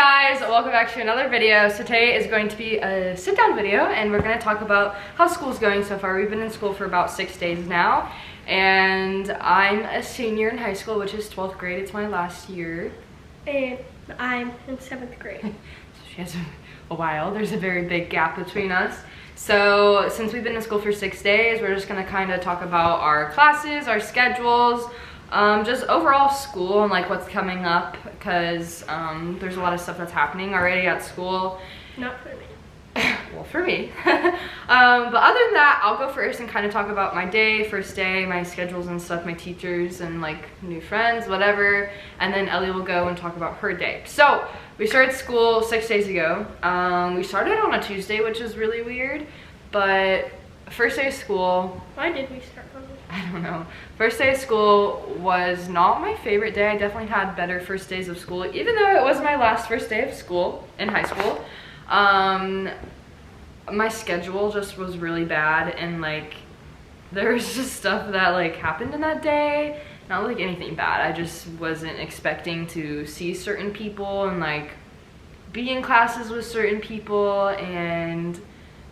guys, welcome back to another video. So today is going to be a sit down video and we're going to talk about how school's going so far. We've been in school for about 6 days now and I'm a senior in high school, which is 12th grade. It's my last year. And I'm in 7th grade. So she has a while. There's a very big gap between us. So since we've been in school for 6 days, we're just going to kind of talk about our classes, our schedules, just overall school and like what's coming up, because there's a lot of stuff that's happening already at school. Not for me. Well, for me. But other than that, I'll go first and kind of talk about my day, first day, my schedules and stuff, my teachers and like new friends, whatever. And then Ellie will go and talk about her day. So we started school 6 days ago. We started on a Tuesday, which is really weird, but first day of school. Why did we start on this? I don't know. First day of school was not my favorite day. I definitely had better first days of school, even though it was my last first day of school in high school. My schedule just was really bad, and like there was just stuff that like happened in that day. Not like anything bad. I just wasn't expecting to see certain people and like be in classes with certain people and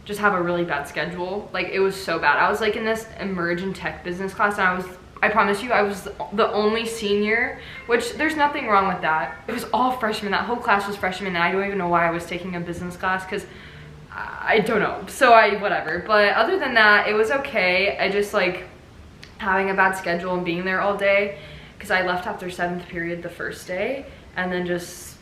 just have a really bad schedule. Like it was so bad. I was like in this emerging tech business class and I promise you, I was the only senior, which there's nothing wrong with that. It was all freshmen. That whole class was freshmen, and I don't even know why I was taking a business class, because I don't know. So whatever. But other than that, it was okay. I just like having a bad schedule and being there all day, because I left after 7th period the first day, and then just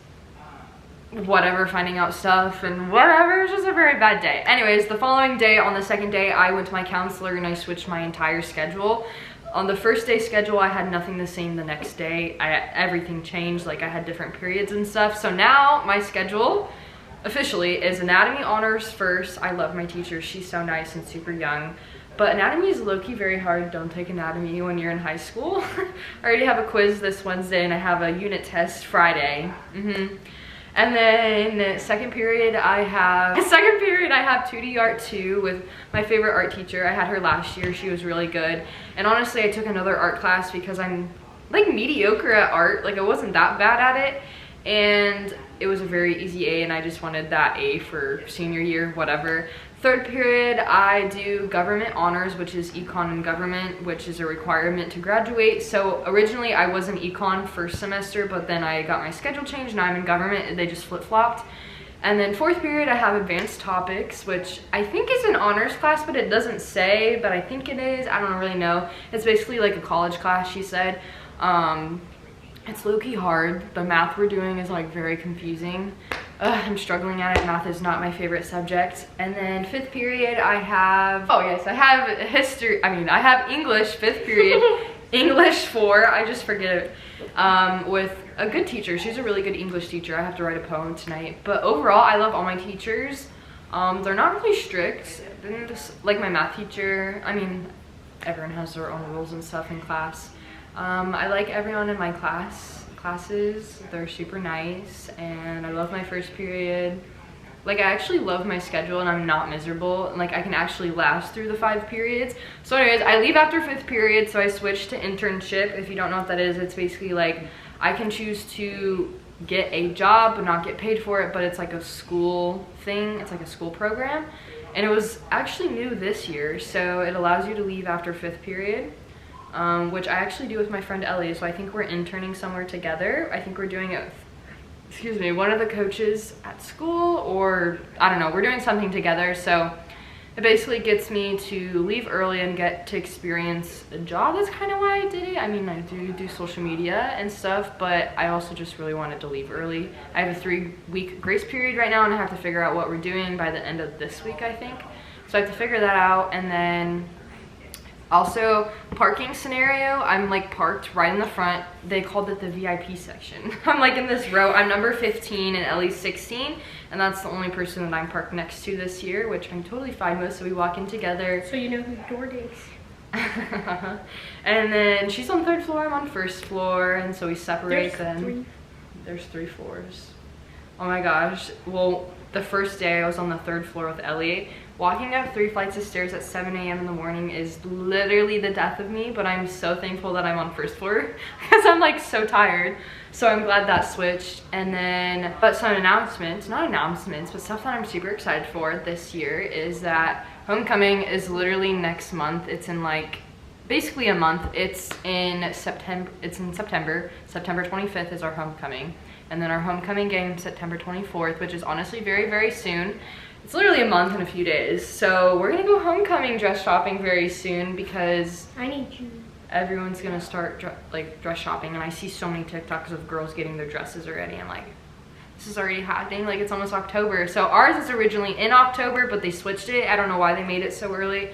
whatever, finding out stuff and whatever. It was just a very bad day. Anyways, the following day, on the second day, I went to my counselor and I switched my entire schedule. On the first day schedule, I had nothing the same the next day. Everything changed, like I had different periods and stuff. So now my schedule officially is anatomy honors first. I love my teacher. She's so nice and super young. But anatomy is low-key very hard. Don't take anatomy when you're in high school. I already have a quiz this Wednesday and I have a unit test Friday. And then second period I have 2D Art 2 with my favorite art teacher. I had her last year. She was really good. And honestly, I took another art class because I'm like mediocre at art. Like I wasn't that bad at it. And it was a very easy A, and I just wanted that A for senior year, whatever. Third period, I do government honors, which is econ and government, which is a requirement to graduate. So originally I was in econ first semester, but then I got my schedule changed. Now I'm in government, and they just flip-flopped. And then fourth period, I have advanced topics, which I think is an honors class, but it doesn't say, but I think it is. I don't really know. It's basically like a college class, she said. It's low-key hard. The math we're doing is like very confusing. I'm struggling at it. Math is not my favorite subject. And then fifth period, I have history. I have English, fifth period. English 4, I just forget it. With a good teacher. She's a really good English teacher. I have to write a poem tonight. But overall, I love all my teachers. They're not really strict. Like my math teacher, everyone has their own rules and stuff in class. I like everyone in my classes. They're super nice, and I love my first period. Like I actually love my schedule, and I'm not miserable, and like I can actually last through the 5 periods. So anyways, I leave after 5th period, so I switch to internship. If you don't know what that is, it's basically like I can choose to get a job but not get paid for it, but it's like a school thing. It's like a school program, and it was actually new this year, so it allows you to leave after 5th period. Which I actually do with my friend Ellie, so I think we're interning somewhere together. I think we're doing it with, one of the coaches at school, or I don't know, we're doing something together. So it basically gets me to leave early and get to experience a job. That's kind of why I did it. I do social media and stuff, but I also just really wanted to leave early. I have a 3-week grace period right now, and I have to figure out what we're doing by the end of this week, I think. So I have to figure that out. And then also, parking scenario, I'm like parked right in the front. They called it the VIP section. I'm like in this row. I'm number 15 and Ellie's 16, and that's the only person that I'm parked next to this year, which I'm totally fine with, so we walk in together. So you know who door is. And then she's on 3rd floor, I'm on 1st floor, and so we separate them. Three. There's 3 floors. Oh my gosh. Well, the first day I was on the 3rd floor with Ellie. Walking up 3 flights of stairs at 7 a.m. in the morning is literally the death of me, but I'm so thankful that I'm on 1st floor because I'm like so tired. So I'm glad that switched. And then, but some announcements, not announcements, but stuff that I'm super excited for this year is that homecoming is literally next month. It's in like, basically a month. It's in September. September 25th is our homecoming. And then our homecoming game, September 24th, which is honestly very, very soon. It's literally a month and a few days. So we're gonna go homecoming dress shopping very soon because I need you. everyone's gonna start dress shopping, and I see so many TikToks of girls getting their dresses already. I'm like, this is already happening, like it's almost October. So ours is originally in October, but they switched it. I don't know why they made it so early.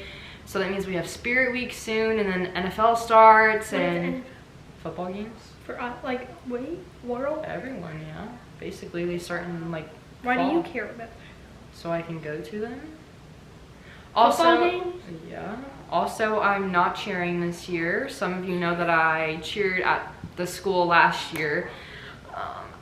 So that means we have Spirit Week soon, and then NFL starts and football games. For like, wait, world? Everyone, yeah. Basically, they start in like Why fall. do you care about that? So I can go to them. Football games? Yeah. Also, I'm not cheering this year. Some of you know that I cheered at the school last year.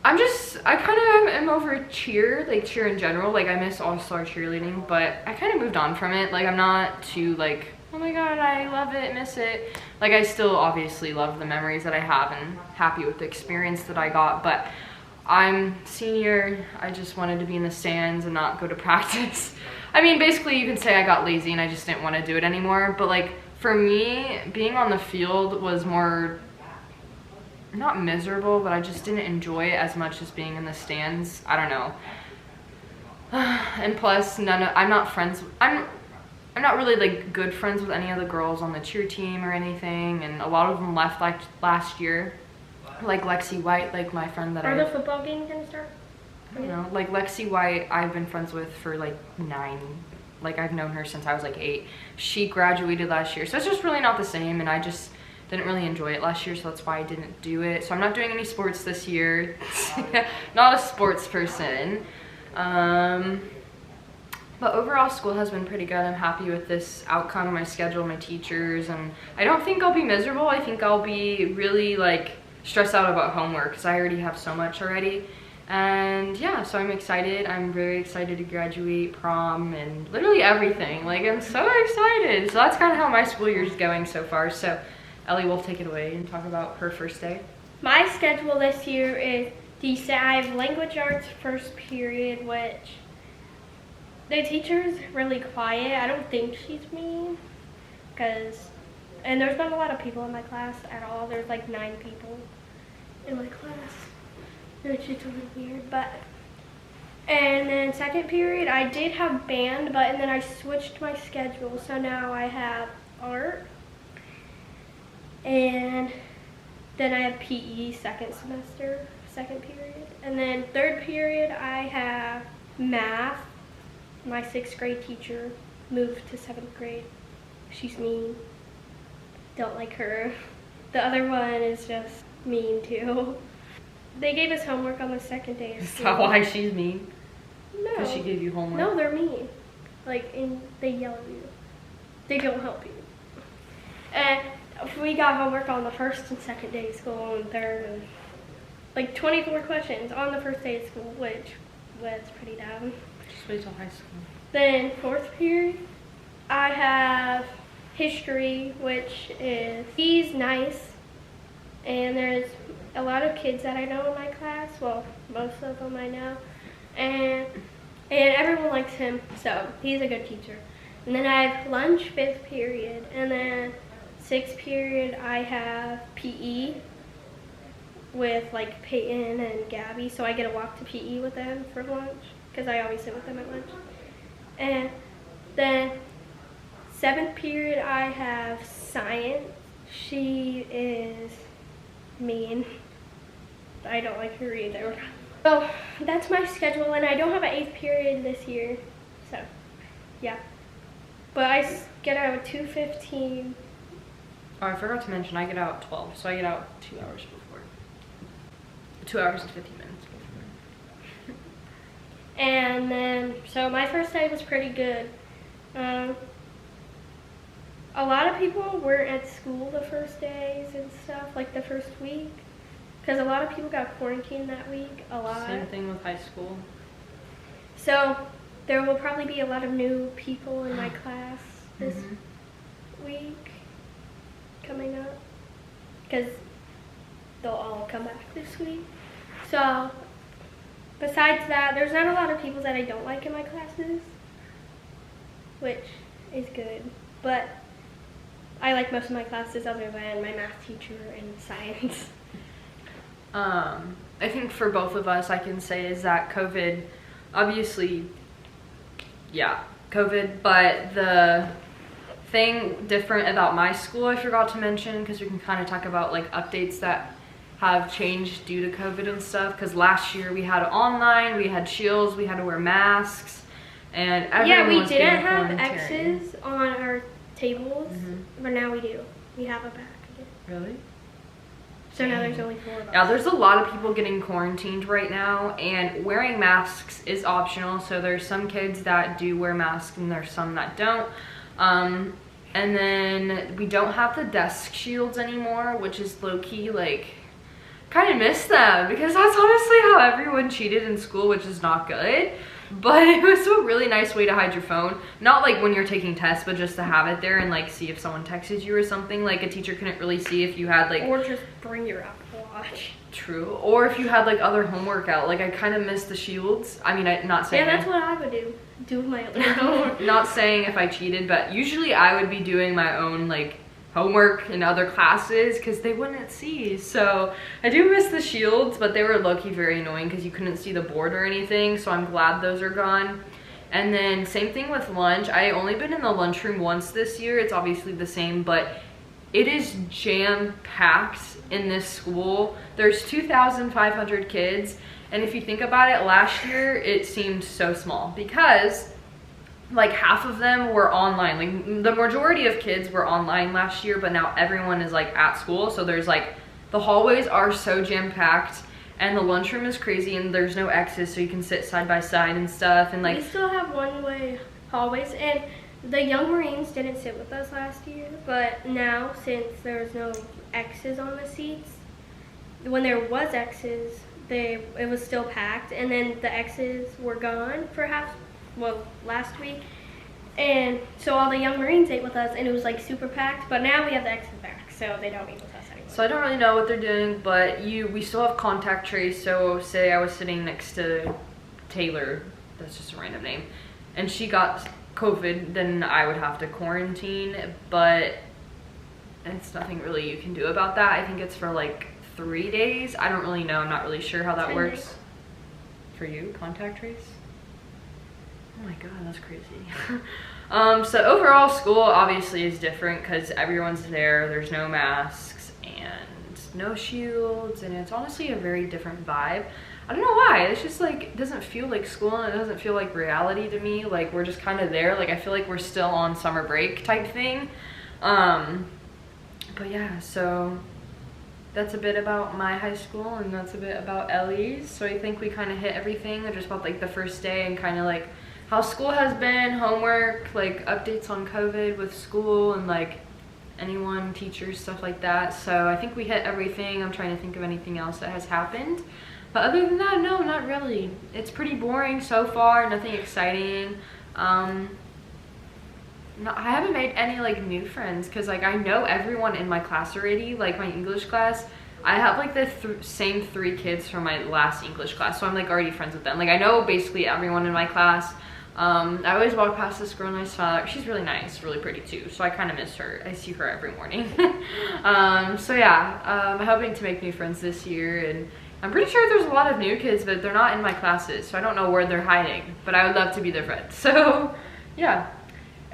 I kind of am over cheer in general. Like, I miss All-Star Cheerleading, but I kind of moved on from it. Like, I'm not too like, oh my god, I love it, miss it. Like, I still obviously love the memories that I have and happy with the experience that I got, but I'm senior. I just wanted to be in the stands and not go to practice. I mean, basically you can say I got lazy and I just didn't want to do it anymore, but like for me, being on the field was more, not miserable, but I just didn't enjoy it as much as being in the stands. I don't know. And plus, I'm not really like good friends with any of the girls on the cheer team or anything, and a lot of them left like last year. Like Lexi White, like my friend that Are the football games gonna start? I don't know, like Lexi White, I've been friends with for like 9, like I've known her since I was like 8. She graduated last year, so it's just really not the same, and I just didn't really enjoy it last year, so that's why I didn't do it. So I'm not doing any sports this year. Not a sports person. But overall, school has been pretty good. I'm happy with this outcome, my schedule, my teachers, and I don't think I'll be miserable. I think I'll be really like stressed out about homework because I already have so much already. And yeah, so I'm excited. I'm very excited to graduate, prom, and literally everything. Like, I'm so excited. So that's kind of how my school year is going so far. So Ellie will take it away and talk about her first day. My schedule this year is decent. I have language arts first period, which the teacher's really quiet. I don't think she's mean, and there's not a lot of people in my class at all. There's like 9 people in my class, which is a little weird, and then second period, I did have band, and then I switched my schedule, so now I have art, and then I have PE second period, and then third period, I have math. My 6th grade teacher moved to 7th grade. She's mean. Don't like her. The other one is just mean too. They gave us homework on the second day of school. Is that why she's mean? No. Because she gave you homework? No, they're mean. Like, and they yell at you. They don't help you. And we got homework on the first and second day of school and third, and like 24 questions on the first day of school, which was pretty dumb. Just wait till high school. Then 4th period, I have history, which he's nice, and there's a lot of kids that I know in my class. Well, most of them I know, and everyone likes him, so he's a good teacher. And then I have lunch 5th period, and then 6th period I have PE with like Peyton and Gabby, so I get to walk to PE with them for lunch because I always sit with them at lunch. And then 7th period I have science. She is mean. I don't like her either. So that's my schedule, and I don't have an 8th period this year, so yeah. But I get out at 2:15. Oh, I forgot to mention, I get out at 12, so I get out 2 hours before. 2 hours and 15 minutes before. And then, so my first day was pretty good. A lot of people weren't at school the first days and stuff, like the first week. because a lot of people got quarantined that week, a lot. Same thing with high school. So there will probably be a lot of new people in my class this week coming up, because they'll all come back this week. So besides that, there's not a lot of people that I don't like in my classes, which is good, but I like most of my classes other than my math teacher and science. I think for both of us, I can say is that COVID, obviously, yeah, COVID, but the thing different about my school I forgot to mention, because we can kind of talk about like updates that have changed due to COVID and stuff, because last year we had online, we had shields, we had to wear masks, and everyone was didn't getting have quarantined. X's on our tables, but now we do. We have a back again. Really? So now there's only 4 of us. Yeah, there's a lot of people getting quarantined right now, and wearing masks is optional. So there's some kids that do wear masks and there's some that don't. And then we don't have the desk shields anymore, which is low-key, like, kind of miss them, because that's honestly how everyone cheated in school, which is not good. But it was a really nice way to hide your phone. Not like when you're taking tests, but just to have it there and like see if someone texted you or something. Like a teacher couldn't really see if you had like... Or just bring your Apple Watch. True. Or if you had like other homework out. Like I kind of miss the shields. I mean, I'm not saying... Yeah, that's what I would do. Do my other homework. Not saying if I cheated, but usually I would be doing my own like homework in other classes because they wouldn't see. So I do miss the shields, but they were low-key very annoying because you couldn't see the board or anything, so I'm glad those are gone. And then same thing with lunch. I only been in the lunchroom once this year. It's obviously the same, but it is jam-packed in this school. There's 2,500 kids, and if you think about it, last year it seemed so small because like half of them were online. Like the majority of kids were online last year, but now everyone is like at school. So there's like, the hallways are so jam-packed and the lunchroom is crazy and there's no X's so you can sit side by side and stuff. And like, we still have one-way hallways, and the young Marines didn't sit with us last year, but now since there's no X's on the seats, when there was X's, it was still packed, and then the X's were gone for last week, and so all the young Marines ate with us and it was like super packed, but now we have the X's back, so they don't eat with us anymore. So I don't really know what they're doing, but we still have contact trace. So say I was sitting next to Taylor, that's just a random name, and she got COVID, then I would have to quarantine, but it's nothing really you can do about that. I think it's for like 3 days. I don't really know. I'm not really sure how that works. Days. For you, contact trace? Oh my god, that's crazy. So overall, school obviously is different because everyone's there. There's no masks and no shields, and it's honestly a very different vibe. I don't know why. It's just like, it doesn't feel like school and it doesn't feel like reality to me. Like we're just kind of there. Like I feel like we're still on summer break type thing. But yeah, so that's a bit about my high school and that's a bit about Ellie's. So I think we kind of hit everything just about like the first day and kind of like how school has been, homework, like updates on COVID with school and like anyone, teachers, stuff like that. So I think we hit everything. I'm trying to think of anything else that has happened. But other than that, no, not really. It's pretty boring so far, nothing exciting. No, I haven't made any like new friends because like I know everyone in my class already. Like my English class, I have like the same 3 kids from my last English class, so I'm like already friends with them. Like I know basically everyone in my class. I always walk past this girl and I saw her. She's really nice, really pretty too, so I kind of miss her. I see her every morning. So yeah, I'm hoping to make new friends this year, and I'm pretty sure there's a lot of new kids, but they're not in my classes, so I don't know where they're hiding, but I would love to be their friend. So yeah.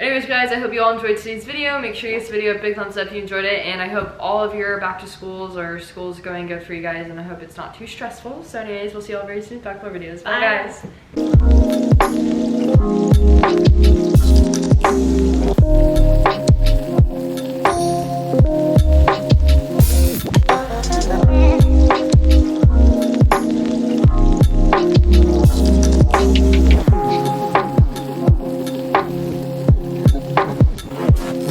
Anyways guys, I hope you all enjoyed today's video. Make sure you give this video a big thumbs up if you enjoyed it, and I hope all of your back to schools or schools going good for you guys, and I hope it's not too stressful. So anyways, we'll see you all very soon. Talk more videos. Bye guys.